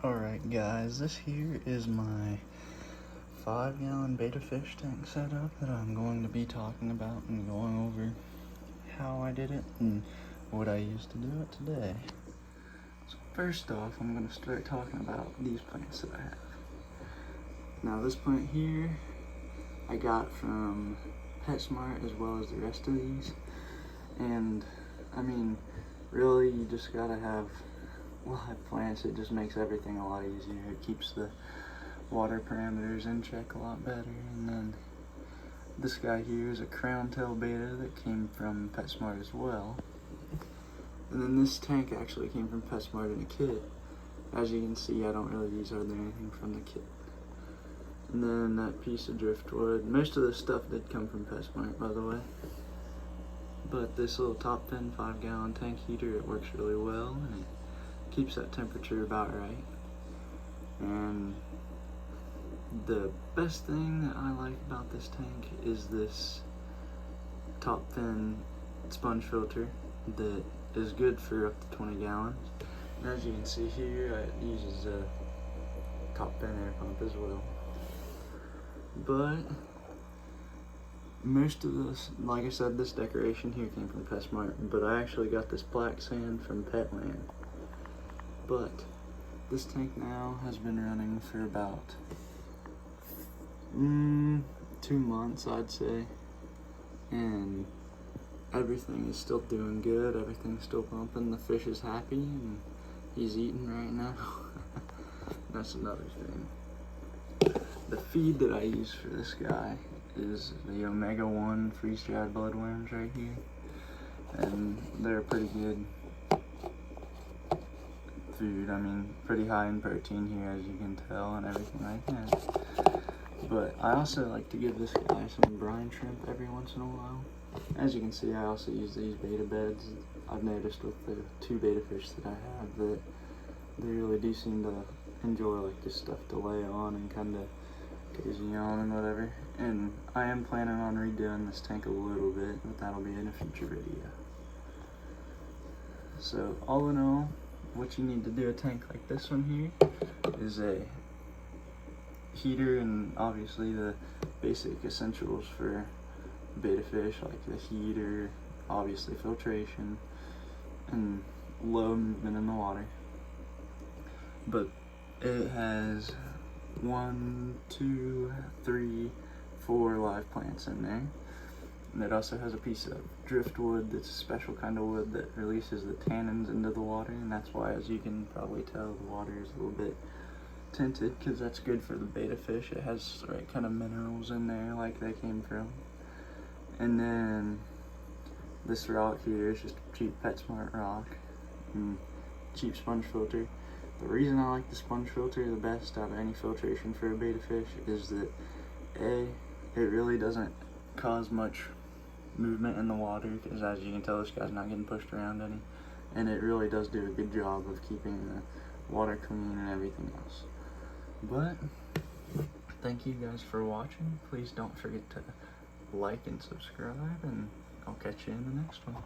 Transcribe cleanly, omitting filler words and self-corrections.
Alright guys, this here is my 5-gallon Betta fish tank setup that I'm going to be talking about and going over how I did it and what I used to do it today. So first off, I'm going to start talking about these plants that I have. Now this plant here, I got from PetSmart as well as the rest of these. And I mean, really you just gotta have live plants. It just makes everything a lot easier. It keeps the water parameters in check a lot better. And then this guy here is a crown tail beta that came from PetSmart as well. And then this tank actually came from PetSmart in a kit. As you can see, I don't really use hardly anything from the kit. And then that piece of driftwood. Most of this stuff did come from PetSmart, by the way. But this little top fin 5-gallon tank heater, it works really well and it keeps that temperature about right. And the best thing that I like about this tank is this top fin sponge filter that is good for up to 20 gallons. And as you can see here, it uses a top fin air pump as well. But most of this, like I said, this decoration here came from PetSmart, but I actually got this black sand from Petland. But this tank now has been running for about 2 months, I'd say, and everything is still doing good. Everything's still pumping. The fish is happy and he's eating right now. That's another thing. The feed that I use for this guy is the Omega-1 freeze-dried bloodworms right here, and they're pretty good food. I mean, pretty high in protein here, as you can tell, and everything like that. But I also like to give this guy some brine shrimp every once in a while. As you can see, I also use these beta beds. I've noticed with the 2 beta fish that I have that they really do seem to enjoy like this stuff to lay on and kind of cozy on and whatever. And I am planning on redoing this tank a little bit, but that'll be in a future video. So all in all, what you need to do a tank like this one here is a heater and obviously the basic essentials for beta fish, like the heater, obviously filtration, and low movement in the water. But it has 1, 2, 3, 4 live plants in there. And it also has a piece of driftwood that's a special kind of wood that releases the tannins into the water, and that's why, as you can probably tell, the water is a little bit tinted, because that's good for the beta fish. It has the right kind of minerals in there like they came from. And then this rock here is just a cheap PetSmart rock and cheap sponge filter. The reason I like the sponge filter the best out of any filtration for a beta fish is that A, it really doesn't cause much movement in the water, because as you can tell, this guy's not getting pushed around any, and it really does do a good job of keeping the water clean and everything else. But thank you guys for watching. Please don't forget to like and subscribe, and I'll catch you in the next one.